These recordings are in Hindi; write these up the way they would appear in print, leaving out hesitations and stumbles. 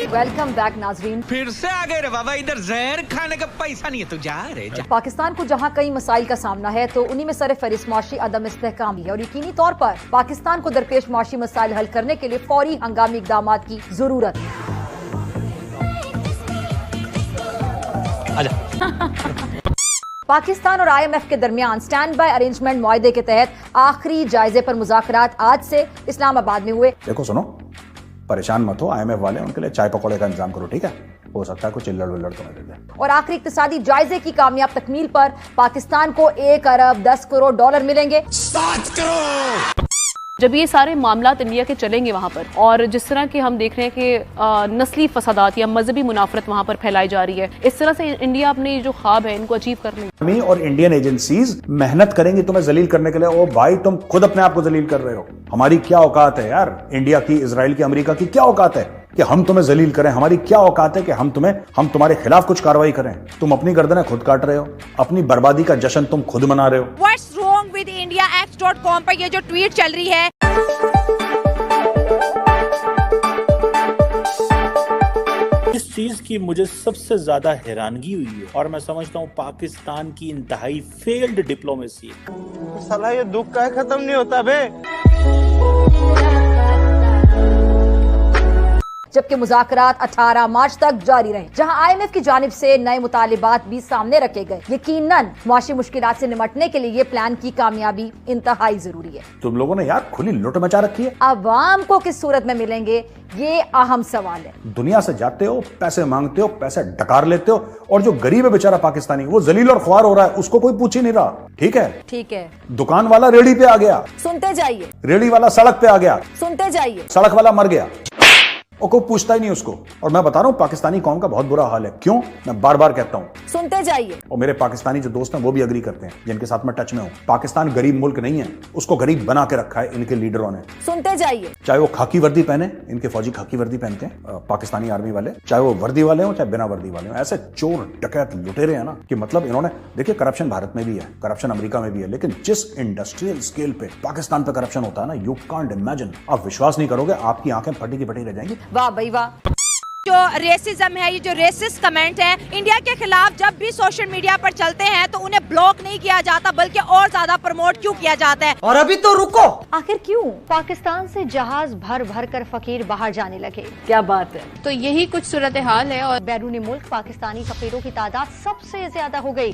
वेलकम बैक नाजरीन। फिर से आ गए रे बाबा, इधर जहर खाने का पैसा नहीं है तो जा रे जा। पाकिस्तान को जहां कई मसाइल का सामना है तो उन्हीं में सरफहरिस्त मुआशी अदम इस्तेहकाम भी है और यकीनी तौर पर पाकिस्तान को दरपेश मुआशी मसाइल हल करने के लिए फौरी हंगामी इकदाम की जरूरत है। पाकिस्तान और IMF के दरमियान स्टैंड बाय अरेंजमेंट मुआहदे के तहत आखिरी जायजे पर मुज़ाकरात आज से इस्लामाबाद में हुए। देखो सुनो, परेशान मत हो, IMF वाले उनके लिए चाय पकौड़े का इंतजाम करो, ठीक है? हो सकता है कुछ चिल्लड़ विल्लड़ तुम्हें दे दे। और आखिरी इक्तिसादी जायजे की कामयाब तकमील पर पाकिस्तान को 1 अरब 10 करोड़ डॉलर मिलेंगे। 7 करोड़। जब ये सारे मामलात इंडिया के चलेंगे वहाँ पर, और जिस तरह के हम देख रहे हैं कि नस्ली फसादात या मजहबी मुनाफरत वहाँ पर फैलाई जा रही है, इस तरह से इंडिया अपने जो ख्वाब है इनको अचीव कर लेंगे। और इंडियन एजेंसीज मेहनत करेंगी तुम्हें जलील करने के लिए। ओ भाई, तुम खुद अपने आप को जलील कर रहे हो। हमारी क्या औकात है यार, इंडिया की, इजराइल की, अमेरिका की क्या औकात है कि हम तुम्हें जलील करें? हमारी क्या औकात है कि हम तुम्हारे खिलाफ कुछ कार्रवाई करें? तुम अपनी गर्दनें खुद काट रहे हो, अपनी बर्बादी का जश्न तुम खुद मना रहे हो। What's wrong with IndiaX.com पर ये जो ट्वीट चल रही है, इस चीज की मुझे सबसे ज्यादा हैरानगी हुई है और मैं समझता हूँ पाकिस्तान की इंतहाई फेल्ड डिप्लोमेसी है। साला ये दुख का खत्म नहीं होता बे। जबकि मुज़ाकरात 18 मार्च तक जारी रहे, जहां IMF की जानिब से नए मुतालिबात भी सामने रखे गए। यकीनन मुआशी मुश्किलात से निपटने के लिए ये प्लान की कामयाबी इंतहाई जरूरी है। तुम लोगों ने यार खुली लुट मचा रखी है। अवाम को किस सूरत में मिलेंगे, ये अहम सवाल है। दुनिया से जाते हो, पैसे मांगते हो, पैसे डकार लेते हो, और जो गरीब है बेचारा पाकिस्तानी, वो जलील और ख्वार हो रहा है, उसको कोई पूछ ही नहीं रहा। ठीक है, ठीक है। दुकान वाला रेडी पे आ गया, सुनते जाइए। रेडी वाला सड़क पे आ गया, सुनते जाइए। सड़क वाला मर गया और कोई पूछता ही नहीं उसको। और मैं बता रहा हूं, पाकिस्तानी कौम का बहुत बुरा हाल है। क्यों? मैं बार बार कहता हूं। सुनते जाइए। और मेरे पाकिस्तानी जो दोस्त हैं वो भी अग्री करते हैं, जिनके साथ मैं टच में हूं। पाकिस्तान गरीब मुल्क नहीं है, उसको गरीब बना के रखा है इनके लीडरों ने। सुनते जाइए। चाहे वो खाकी वर्दी पहने, इनके फौजी खाकी वर्दी पहनते हैं, पाकिस्तानी आर्मी वाले, चाहे वो वर्दी वाले हो चाहे बिना वर्दी वाले हो, ऐसे चोर डकैत लुटेरे हैं ना कि मतलब इन्होंने, देखिए करप्शन भारत में भी है, करप्शन अमेरिका में भी है, लेकिन जिस इंडस्ट्रियल स्केल पे पाकिस्तान पे करप्शन होता है ना, यू कांट इमेजिन। आप विश्वास नहीं करोगे, आपकी आंखें फटी की फटी रह जाएंगी। वाह भाई वाह। जो रेसिज्म है, ये जो रेसिस्ट कमेंट है इंडिया के खिलाफ जब भी सोशल मीडिया पर चलते हैं तो उन्हें ब्लॉक नहीं किया जाता बल्कि और ज्यादा प्रमोट क्यों किया जाता है? और अभी तो रुको, आखिर क्यों? पाकिस्तान से जहाज भर भर कर फकीर बाहर जाने लगे। क्या बात है। तो यही कुछ सूरत हाल है और बैरूनी मुल्क पाकिस्तानी फकीरों की तादाद सबसे ज्यादा हो गई।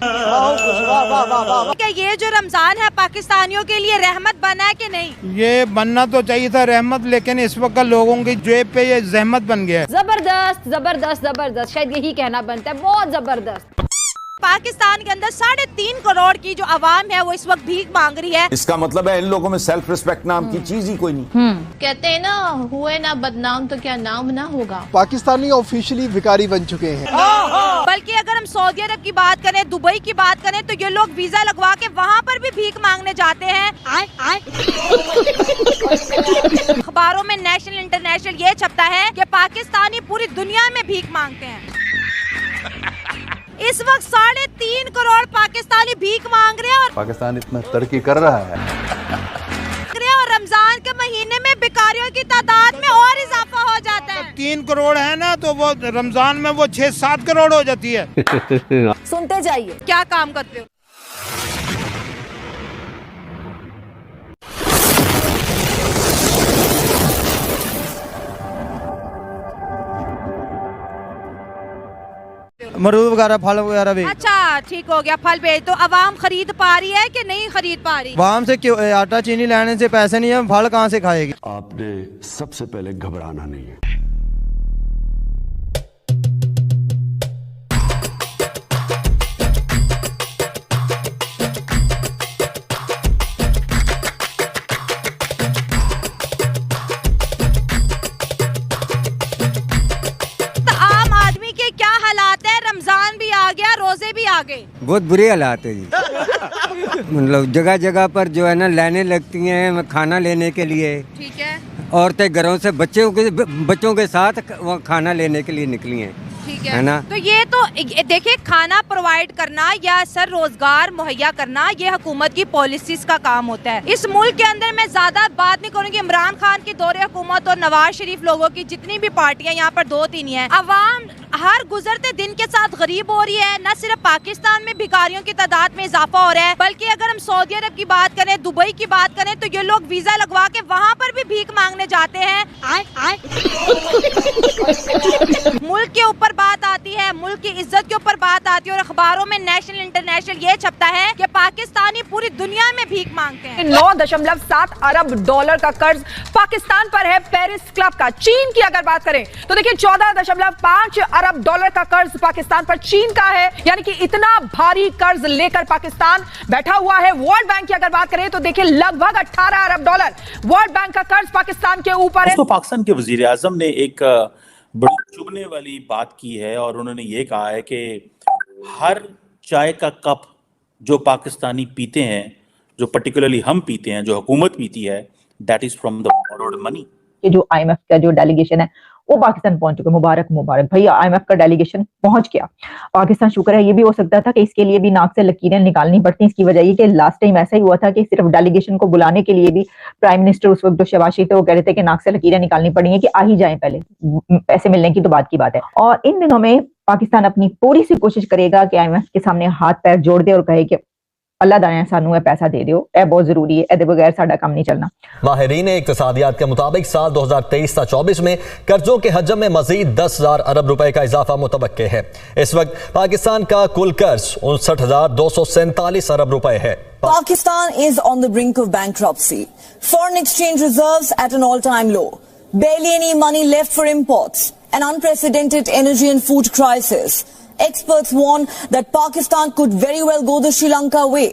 क्या ये जो रमजान है पाकिस्तानियों के लिए रहमत बना है कि नहीं? ये बनना तो चाहिए था रहमत, लेकिन इस वक्त लोगों की जेब पे ये जहमत बन गया है। जबरदस्त जबरदस्त जबरदस्त, शायद यही कहना बनता है, बहुत जबरदस्त। पाकिस्तान के अंदर 3.5 करोड़ की जो आवाम है वो इस वक्त भीख मांग रही है। इसका मतलब है इन लोगों में सेल्फ रिस्पेक्ट नाम की चीज ही कोई नहीं। कहते हैं ना, हुए ना बदनाम तो क्या नाम ना होगा। पाकिस्तानी ऑफिशियली भिखारी बन चुके हैं। बल्कि अगर हम सऊदी अरब की बात करें, दुबई की बात करें, तो ये लोग वीजा लगवा के वहाँ पर भी भीख मांगने जाते हैं। अखबारों में नेशनल इंटरनेशनल ये छपता है कि पाकिस्तानी पूरी दुनिया में भीख मांगते हैं। इस वक्त 3.5 करोड़ पाकिस्तानी भीख मांग रहे हैं और पाकिस्तान इतना तरक्की कर रहा है और रमजान के महीने में भिखारियों की तादाद में और इजाफा हो जाता है। 3 करोड़ है ना, तो वो रमजान में वो 6-7 करोड़ हो जाती है। सुनते जाइए। क्या काम करते हो? मरूद वगैरह, फल वगैरह भी। अच्छा, ठीक हो गया, फल बेच तो आवाम खरीद पा रही है कि नहीं खरीद पा रही? वाम से क्यों, आटा चीनी लेने से पैसे नहीं है, फल कहाँ से खाएगी? आपने सबसे पहले घबराना नहीं है। रमजान भी आ गया, रोजे भी आ गए, बहुत बुरे हालात है जी। मतलब जगह जगह पर जो है ना लाइनें लगती हैं खाना लेने के लिए। ठीक है। औरतें घरों से बच्चों के साथ वो खाना लेने के लिए निकली हैं। ठीक है ना। तो ये तो देखिए, खाना प्रोवाइड करना या सर रोजगार मुहैया करना ये हुकूमत की पॉलिसीज का काम होता है। इस मुल्क के अंदर मैं ज्यादा बात नहीं करूंगी, इमरान खान की दौरे हुकूमत और नवाज शरीफ लोगों की जितनी भी पार्टियां यहाँ पर 2-3 ही हैं, अवाम हर गुजरते दिन के साथ गरीब हो रही है। न सिर्फ पाकिस्तान में भिखारियों की तादाद में इजाफा हो रहा है, बल्कि अगर हम सऊदी अरब की बात करें, दुबई की बात करें, तो ये लोग वीजा लगवा के वहाँ पर भी भीख मांगने जाते हैं। मुल्क के ऊपर बात आती है, मुल्क की इज्जत के ऊपर बात आती है और अखबारों में नेशनल इंटरनेशनल ये छपता है कि पाकिस्तानी पूरी दुनिया में भीख मांगते हैं। 9.7 अरब डॉलर का कर्ज पाकिस्तान पर है पेरिस क्लब का। चीन की अगर बात करें तो देखिए 14.5 अरब डॉलर का कर्ज पाकिस्तान पर चीन का है, यानी कि इतना भारी कर्ज लेकर पाकिस्तान बैठा हुआ है। वर्ल्ड बैंक की अगर बात करें तो देखिए लगभग 18 अरब डॉलर वर्ल्ड बैंक का कर्ज पाकिस्तान के ऊपर है। तो पाकिस्तान के वजीर आजम ने एक बड़ी चुभने वाली बात की है और उन्होंने ये कहा है कि हर चाय का कप जो पाकिस्तानी पीते हैं, जो पर्टिकुलरली हम पीते हैं, जो हुकूमत पीती है, that is from the borrowed money. ये जो IMF का जो डेलीगेशन है वो पाकिस्तान पहुंच चुका है। मुबारक मुबारक भैया, IMF का डेलीगेशन पहुंच गया पाकिस्तान। शुक्र है। ये भी हो सकता था कि इसके लिए भी नाक से लकीरें निकालनी पड़ती। इसकी वजह ये कि लास्ट टाइम ऐसा ही हुआ था कि सिर्फ डेलीगेशन को बुलाने के लिए भी प्राइम मिनिस्टर उस वक्त जो शहबाज शरीफ थे वो कह रहे थे कि नाक से लकीरें निकालनी पड़ी है कि आ ही जाए, पहले पैसे मिलने की तो बात की बात है। और इन दिनों में पाकिस्तान अपनी पूरी सी कोशिश करेगा कि IMF के सामने हाथ पैर जोड़ दे और कहे कि अल्लाह दाने सानू पैसा दे दियो, यह बहुत जरूरी है, ए बगैर साडा काम नहीं चलना। माहिरीन इक्तिसादियात के मुताबिक साल 2023-24 में कर्जों के हजम में मजीद 10,000 अरब रुपए का इजाफा मुतवक्के है। इस वक्त पाकिस्तान का कुल कर्ज 59,247 अरब रुपए है। Pakistan is on the brink of bankruptcy. Foreign exchange reserves at an all-time low. Barely any money left for imports. An unprecedented energy and food crisis. Experts warn that Pakistan could very well go the Sri Lanka way.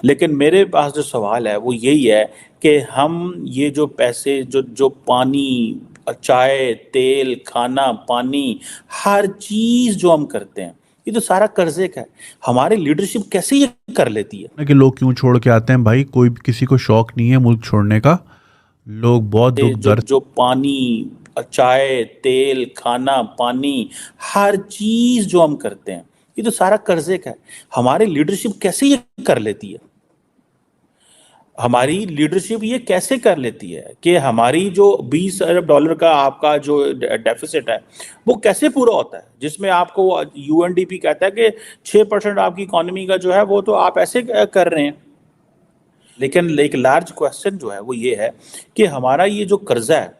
लेकिन मेरे पास जो सवाल है वो यही है कि हम ये जो पैसे जो पानी, चाय, तेल, खाना, पानी, हर चीज जो हम करते हैं, ये तो सारा कर्जे का है। हमारी लीडरशिप कैसे ये कर लेती है कि लोग क्यों छोड़ के आते हैं भाई? कोई किसी को शौक नहीं है मुल्क छोड़ने का। लोग बहुत दुख दर्द, जो पानी, चाय, तेल, खाना, पानी, हर चीज जो हम करते हैं, ये तो सारा कर्जे का है। हमारी लीडरशिप कैसे ये कर लेती है? हमारी लीडरशिप ये कैसे कर लेती है कि हमारी जो 20 अरब डॉलर का आपका जो डेफिसिट है वो कैसे पूरा होता है, जिसमें आपको UNDP कहता है कि 6% आपकी इकोनॉमी का जो है वो तो आप ऐसे कर रहे हैं। लेकिन एक लार्ज क्वेश्चन जो है वो ये है कि हमारा ये जो कर्जा है,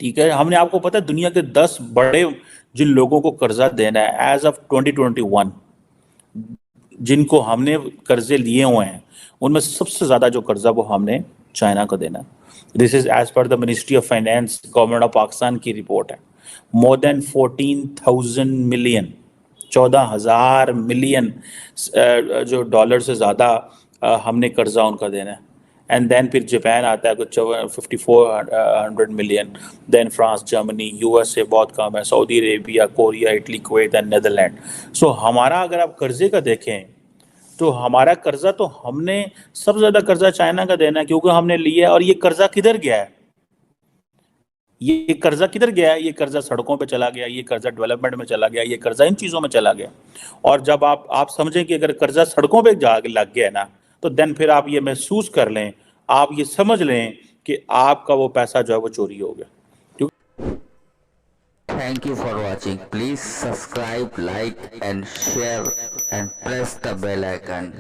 ठीक है, हमने आपको पता है दुनिया के 10 बड़े जिन लोगों को कर्जा देना है एज ऑफ 2021, जिनको हमने कर्जे लिए हुए हैं, उनमें सबसे ज्यादा जो कर्जा वो हमने चाइना को देना है। This is as per the ministry of finance, government of Pakistan की रिपोर्ट है। मोर देन 14,000 मिलियन, 14,000 मिलियन जो डॉलर से ज्यादा हमने कर्जा उनका देना है। एंड देन फिर जापान आता है कुछ 5400 million, then France, Germany, USA बहुत कम है, Saudi Arabia, Korea, Italy, Kuwait and Netherland. So हमारा अगर आप कर्जे का देखें तो हमारा कर्जा तो हमने सबसे ज़्यादा कर्जा चाइना का देना है, क्योंकि हमने लिया है। और ये कर्जा किधर गया है? ये कर्जा किधर गया है? ये कर्जा सड़कों पे चला गया, ये कर्जा डेवलपमेंट में चला गया, ये कर्जा इन चीज़ों में चला गया। और जब आप समझें कि अगर कर्जा सड़कों पे जा लग गया ना, तो देन फिर आप ये महसूस कर लें, आप ये समझ लें कि आपका वो पैसा जो है वो चोरी हो गया। Thank you for watching. Please subscribe, like and share and press the bell icon.